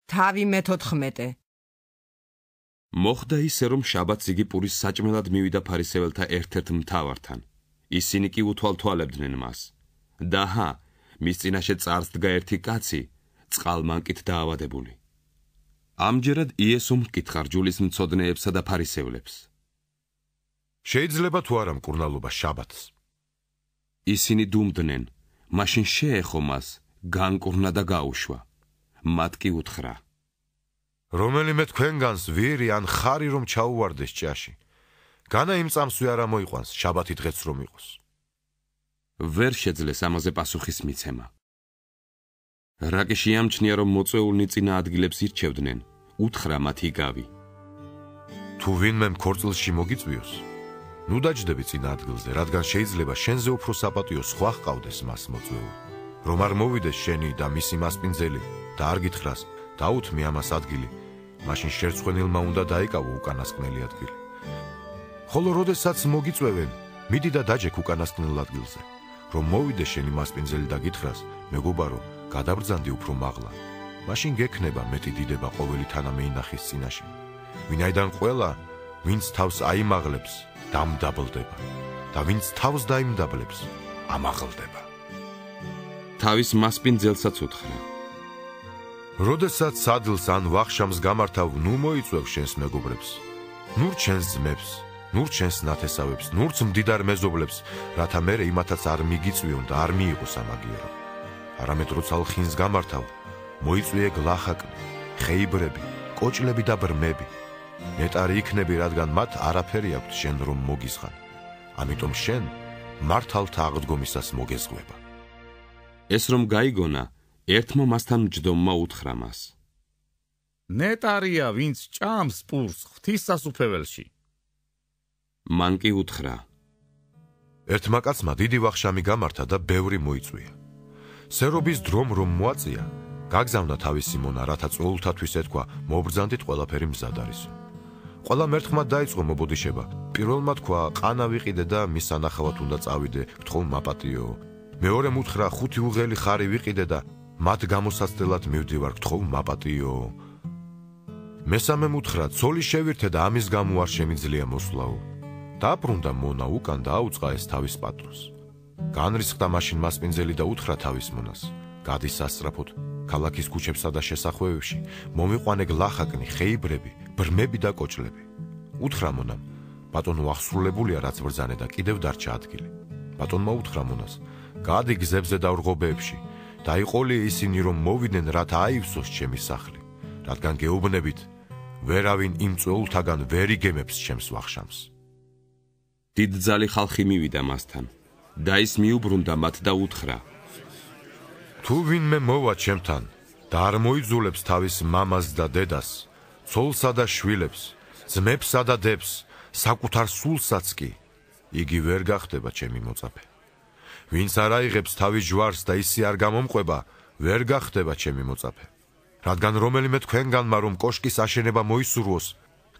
თავი მე-14. მოხდა ისე, რომ შაბათს იგი პურის საჭმელად მივიდა ფარისეველთა ერთ-ერთ მთავართან. ისინი კი უთვალთვალებდნენ მას. და მის წინაშე წარს დგა ერთი კაცი, წყალმანკით დაავადებული. ამჯერად იესომ ჰკითხა რჯულის მცოდნეებსა და ფარისევლებს. შეიძლება თუ არა მკურნალობა შაბათს? ისინი დუმდნენ, მაშინ შეეხო მას, განკურნა და გაუშვა. მათ კი უთხრა: რომელიმე თქვენგანს ვირი ან ხარი რომ ჩაუვარდეს ჭაში, განა იმ წამსვე არ მოიყვანს შაბათი დღეც რომ იყოს. ვერ შეძლეს ამაზე პასუხის მიცემა. რა კი შეამჩნია, რომ მოწვეულნი წინა ადგილებს ირჩევდნენ, უთხრა მათ იგავი: თუ ვინმე ქორწილში მოგიწვიოს, ნუ დაჯდები წინა ადგილზე, რადგან შეიძლება შენზე უფრო საპატიო სხვა ჰყავდეს მას მოწვეული, რომ არ მოვიდეს შენი და მისი მასპინძელი და არ გითხრას დაუთმი ამას ადგილი, მაშინ შერცხვენილმა უნდა დაიკავო უკანასკნელი ადგილი. ხოლო როდესაც მოგიწვევენ, მიდი და დაჯექ უკანასკნელ ადგილზე, რომ მოვიდეს შენი მასპინძელი და გითხრას, მეგობარო, გადაბრძანდი უფრო მაღლა. მაშინ გექნება მეტი დიდება ყოველი თანამეინახის წინაშე. ვინაიდან ყველა, ვინც თავს აიმაღლებს, დამდაბლდება და ვინც თავს დაიმდაბლებს, ამაღლდება. თავის მასპინძელსაც უთხრა: როდესაც სადილს ან ვახშამს გამართავ, ნუ მოიწვევ შენს მეგობრებს, ნუ რჩენს ძმებს, ნუ რჩენს ნათესავებს, ნურც მდიდარ მეზობლებს, რათა მერე იმათაც არ მიგიწვიონ და არ მიიღოს ამაგიერო. არამედ როცა ლხინს გამართავ, მოიწვიე გლახაკნი, ხეიბრები, კოჭლები და ბრმები. ნეტარი იქნები, რადგან მათ არაფერი აქვთ შენ რომ მოგიზღან. ამიტომ შენ მართალთა აღდგომისას მოგეზღვება. ეს რომ გაიგონა, ერთმა მასთან მჯდომმა უთხრა მას: ნეტარია, ვინც ჭამს პურს ღვთის სასუფეველში. მან კი უთხრა: ერთმა კაცმა დიდი ვახშამი გამართა და ბევრი მოიწვია. სერობის დრომ რომ მოაწია, გაგზავნა თავისი მონა, რათა წვეულთათვის ეთქვა, მობრძანდით ყველაფერი მზად არისო. ყველა მერთხმად დაიწყო მობოდიშება. პირველმა თქვა, ყანა ვიყიდე და მის სანახავად უნდა წავიდე, გთხოვ მაპატიო. მეორემ უთხრა, 5 უღელი ხარი ვიყიდე და მათ გამოსაცდელად მივდივარ, გთხოვ მაპატიო. მესამემ უთხრა, ცოლი შევირთე და ამის გამო არ შემიძლია მოსვლაო. დაბრუნდა მონა უკან და აუწყა ეს თავის პატრონს. განრისხდა მაშინ მასპინძელი და უთხრა თავის მონას: გადი სასწრაფოდ ქალაქის ქუჩებსა და შესახვევებში, მომიყვანე გლახაკნი, ხეიბრები, ბრმები და კოჭლები. უთხრა მონამ: ბატონო, აღსრულებულია რაც ბრძანე და კიდევ დარჩა ადგილი. ბატონმა უთხრა მონას: გადი გზებზე და რღობეებში, დაიყოლია ისინი რომ მოვიდნენ, რათა აივსოს ჩემი სახლი, რადგან გეუბნებით, ვერავინ იმ წვეულთაგან ვერ იგემებს ჩემს ვახშამს. დიდძალი ხალხი მივიდა მასთან და ის მიუბრუნდა მათ და უთხრა: თუ ვინმე მოვა ჩემთან და არ მოიძულებს თავის მამას და დედას, ცოლსა და შვილებს, ძმებსა და დებს, საკუთარ სულსაც კი, იგი ვერ გახდება ჩემი მოწაფე. ვინც არ აიღებს თავის ჯვარს და ისე არ გამომყვება, ვერ გახდება ჩემი მოწაფე. რადგან რომელიმე თქვენგანმა რომ კოშკის აშენება მოისურვოს,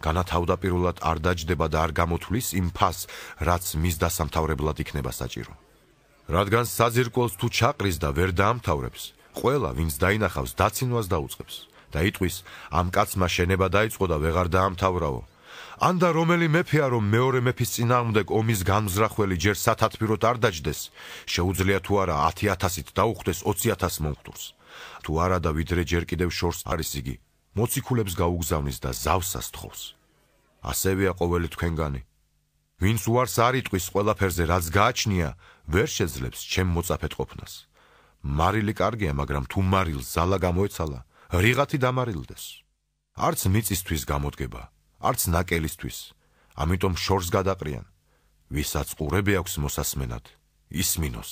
განა თავდაპირველად არ დაჯდება და არ გამოთვლის იმ ფასს, რაც მის დასამთავრებლად იქნება საჭირო. რადგან საძირკველს თუ ჩაყრის და ვერ დაამთავრებს, ყველა, ვინც დაინახავს, დაცინვას დაუწყებს და იტყვის, ამ კაცმა შენება დაიწყო და ვეღარ დაამთავრაო. ან და რომელი მეფეა, რომ მეორე მეფის წინააღმდეგ ომის განმზრახველი ჯერ სათათბიროდ არ დაჯდეს, შეუძლია თუ არა 10,000-ით დაუხვდეს 20,000 მომხდურს. თუ არა და ვიდრე ჯერ კიდევ შორს არის იგი, მოციქულებს გაუგზავნის და ზავსას თხოვს. ასევეა ყოველი თქვენგანი. ვინც უარს არ იტყვის ყველაფერზე, რაც გააჩნია, ვერ შეძლებს ჩემ მოწაფედ ყოფნას. მარილი კარგია, მაგრამ თუ მარილს ზალა გამოეცალა, რიღათი დამარილდეს. არც მიწისთვის გამოდგება, არც ნაკელისთვის, ამიტომ შორს გადაყრიან. ვისაც ყურები აქვს მოსასმენად, ისმინოს.